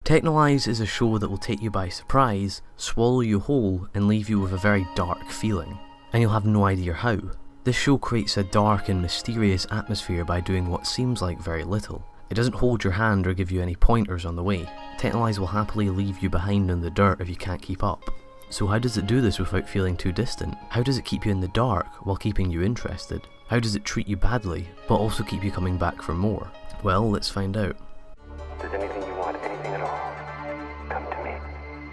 Technolize is a show that will take you by surprise, swallow you whole, and leave you with a very dark feeling, and you'll have no idea how. This show creates a dark and mysterious atmosphere by doing what seems like very little. It doesn't hold your hand or give you any pointers on the way. Technolize will happily leave you behind in the dirt if you can't keep up. So how does it do this without feeling too distant? How does it keep you in the dark while keeping you interested? How does it treat you badly, but also keep you coming back for more? Well, let's find out. If there's anything you want, anything at all, come to me.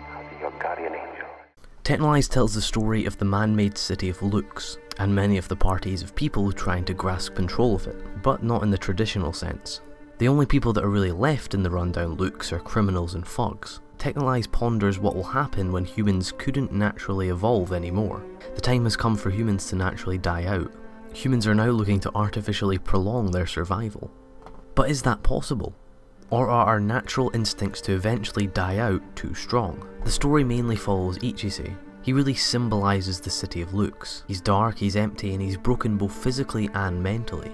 I'll be your guardian angel. Technolize tells the story of the man-made city of Lux, and many of the parties of people trying to grasp control of it, but not in the traditional sense. The only people that are really left in the rundown Lux are criminals and thugs. Technolize ponders what will happen when humans couldn't naturally evolve anymore. The time has come for humans to naturally die out. Humans are now looking to artificially prolong their survival. But is that possible? Or are our natural instincts to eventually die out too strong? The story mainly follows Ichise. He really symbolises the city of Lux. He's dark, he's empty, and he's broken both physically and mentally.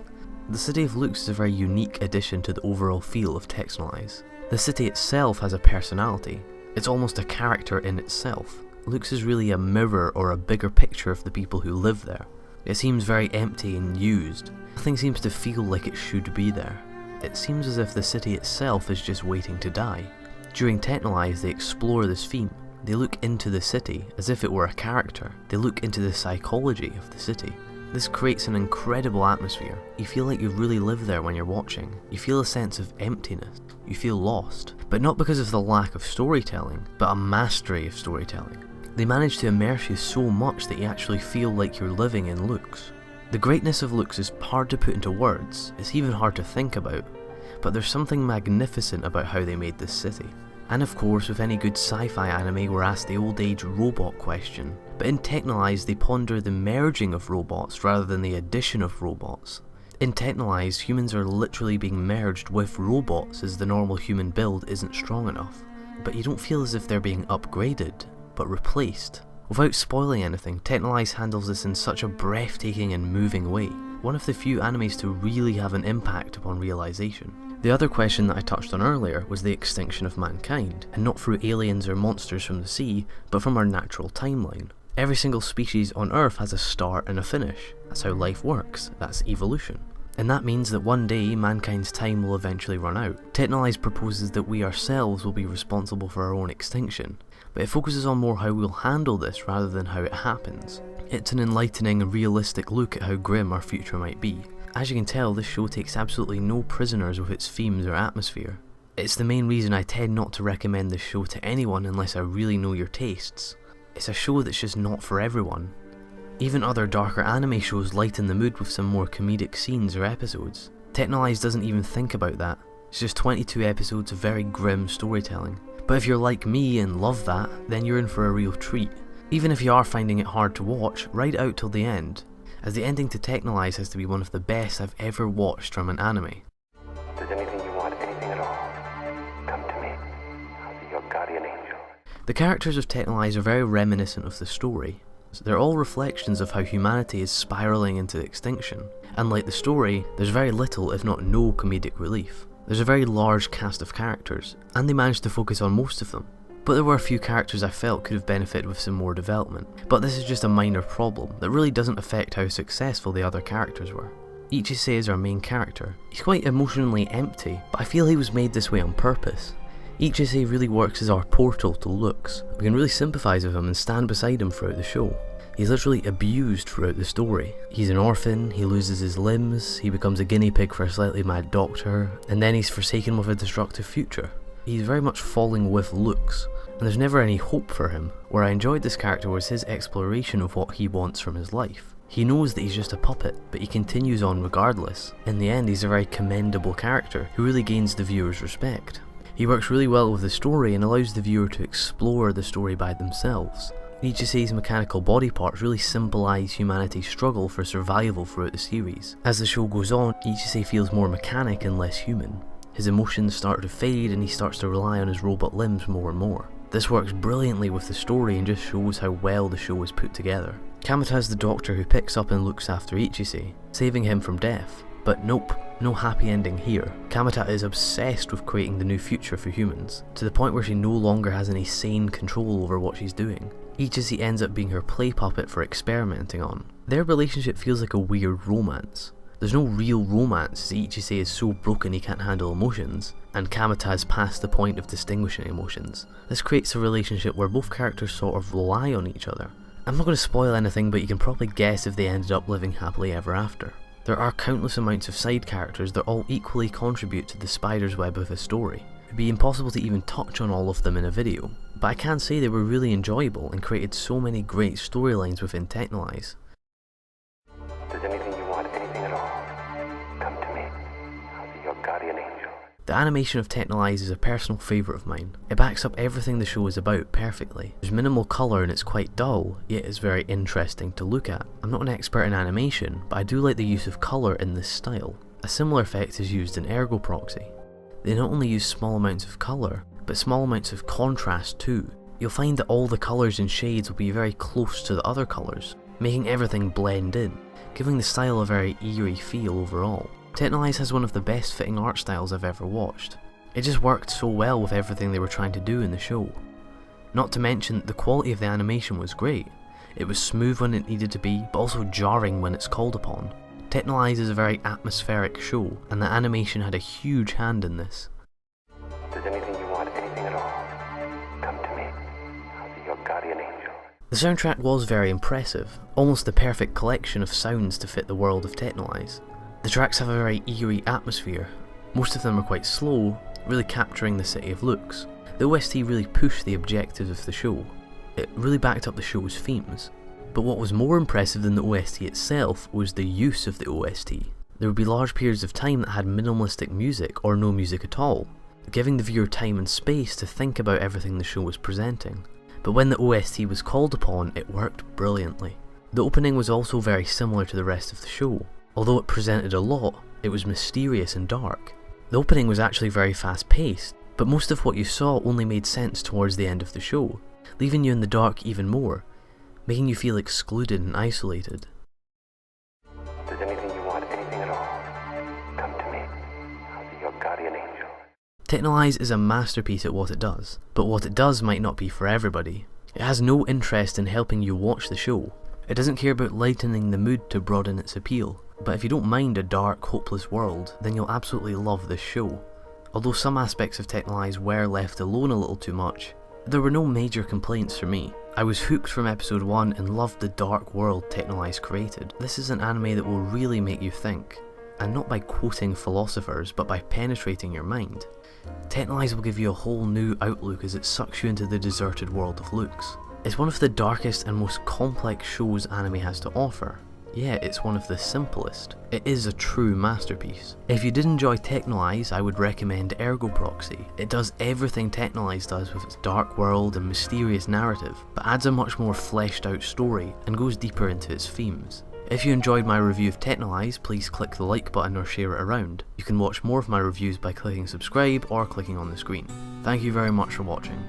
The city of Lux is a very unique addition to the overall feel of Technolize. The city itself has a personality. It's almost a character in itself. Lux is really a mirror or a bigger picture of the people who live there. It seems very empty and used. Nothing seems to feel like it should be there. It seems as if the city itself is just waiting to die. During Technolize they explore this theme. They look into the city as if it were a character. They look into the psychology of the city. This creates an incredible atmosphere. You feel like you really live there when you're watching. You feel a sense of emptiness. You feel lost. But not because of the lack of storytelling, but a mastery of storytelling. They manage to immerse you so much that you actually feel like you're living in Lux. The greatness of Lux is hard to put into words, it's even hard to think about, but there's something magnificent about how they made this city. And of course, with any good sci-fi anime we're asked the old age robot question, but in Technolize they ponder the merging of robots rather than the addition of robots. In Technolize, humans are literally being merged with robots as the normal human build isn't strong enough. But you don't feel as if they're being upgraded, but replaced. Without spoiling anything, Technolize handles this in such a breathtaking and moving way. One of the few animes to really have an impact upon realization. The other question that I touched on earlier was the extinction of mankind, and not through aliens or monsters from the sea, but from our natural timeline. Every single species on Earth has a start and a finish. That's how life works, that's evolution. And that means that one day mankind's time will eventually run out. Technolize proposes that we ourselves will be responsible for our own extinction, but it focuses on more how we'll handle this rather than how it happens. It's an enlightening and realistic look at how grim our future might be. As you can tell, this show takes absolutely no prisoners with its themes or atmosphere. It's the main reason I tend not to recommend this show to anyone unless I really know your tastes. It's a show that's just not for everyone. Even other darker anime shows lighten the mood with some more comedic scenes or episodes. Technolize doesn't even think about that. It's just 22 episodes of very grim storytelling. But if you're like me and love that, then you're in for a real treat. Even if you are finding it hard to watch, ride out till the end, as the ending to Technolize has to be one of the best I've ever watched from an anime. If there's anything you want, anything at all, come to me. I'll be your guardian angel. The characters of Technolize are very reminiscent of the story. They're all reflections of how humanity is spiralling into extinction. And like the story, there's very little, if not no, comedic relief. There's a very large cast of characters, and they managed to focus on most of them. But there were a few characters I felt could have benefited with some more development. But this is just a minor problem that really doesn't affect how successful the other characters were. Ichise is our main character. He's quite emotionally empty, but I feel he was made this way on purpose. Ichise really works as our portal to Lux. We can really sympathise with him and stand beside him throughout the show. He's literally abused throughout the story. He's an orphan, he loses his limbs, he becomes a guinea pig for a slightly mad doctor, and then he's forsaken with a destructive future. He's very much falling with Lux, and there's never any hope for him. Where I enjoyed this character was his exploration of what he wants from his life. He knows that he's just a puppet, but he continues on regardless. In the end, he's a very commendable character who really gains the viewer's respect. He works really well with the story and allows the viewer to explore the story by themselves. Ichise's mechanical body parts really symbolise humanity's struggle for survival throughout the series. As the show goes on, Ichise feels more mechanic and less human. His emotions start to fade and he starts to rely on his robot limbs more and more. This works brilliantly with the story and just shows how well the show is put together. Kamata is the doctor who picks up and looks after Ichise, saving him from death. But nope, No happy ending here. Kamata is obsessed with creating the new future for humans, to the point where she no longer has any sane control over what she's doing. Ichise ends up being her play puppet for experimenting on. Their relationship feels like a weird romance. There's no real romance as Ichise is so broken he can't handle emotions, and Kamata has passed the point of distinguishing emotions. This creates a relationship where both characters sort of rely on each other. I'm not going to spoil anything, but you can probably guess if they ended up living happily ever after. There are countless amounts of side characters that all equally contribute to the spider's web of a story. It would be impossible to even touch on all of them in a video, but I can say they were really enjoyable and created so many great storylines within Technolize. If there's anything you want, anything at all, come to me. I'll be your guardian angel. The animation of Technolize is a personal favourite of mine. It backs up everything the show is about perfectly. There's minimal colour and it's quite dull, yet it's very interesting to look at. I'm not an expert in animation, but I do like the use of colour in this style. A similar effect is used in Ergo Proxy. They not only use small amounts of colour, but small amounts of contrast too. You'll find that all the colours and shades will be very close to the other colours, making everything blend in, giving the style a very eerie feel overall. Technolize has one of the best fitting art styles I've ever watched. It just worked so well with everything they were trying to do in the show. Not to mention, the quality of the animation was great. It was smooth when it needed to be, but also jarring when it's called upon. Technolize is a very atmospheric show, and the animation had a huge hand in this. If there's anything you want, anything at all, come to me. I'll be your guardian angel. The soundtrack was very impressive, almost the perfect collection of sounds to fit the world of Technolize. The tracks have a very eerie atmosphere. Most of them are quite slow, really capturing the city of Lux. The OST really pushed the objectives of the show. It really backed up the show's themes. But what was more impressive than the OST itself was the use of the OST. There would be large periods of time that had minimalistic music or no music at all, giving the viewer time and space to think about everything the show was presenting. But when the OST was called upon, it worked brilliantly. The opening was also very similar to the rest of the show. Although it presented a lot, it was mysterious and dark. The opening was actually very fast paced, but most of what you saw only made sense towards the end of the show, leaving you in the dark even more, making you feel excluded and isolated. If there's anything you want, anything at all, come to me. I'll be your guardian angel. Technolize is a masterpiece at what it does, but what it does might not be for everybody. It has no interest in helping you watch the show. It doesn't care about lightening the mood to broaden its appeal. But if you don't mind a dark, hopeless world, then you'll absolutely love this show. Although some aspects of Technolize were left alone a little too much, there were no major complaints for me. I was hooked from episode 1 and loved the dark world Technolize created. This is an anime that will really make you think, and not by quoting philosophers, but by penetrating your mind. Technolize will give you a whole new outlook as it sucks you into the deserted world of Lux. It's one of the darkest and most complex shows anime has to offer. Yeah, it's one of the simplest. It is a true masterpiece. If you did enjoy Technolize, I would recommend Ergo Proxy. It does everything Technolize does with its dark world and mysterious narrative, but adds a much more fleshed out story and goes deeper into its themes. If you enjoyed my review of Technolize, please click the like button or share it around. You can watch more of my reviews by clicking subscribe or clicking on the screen. Thank you very much for watching.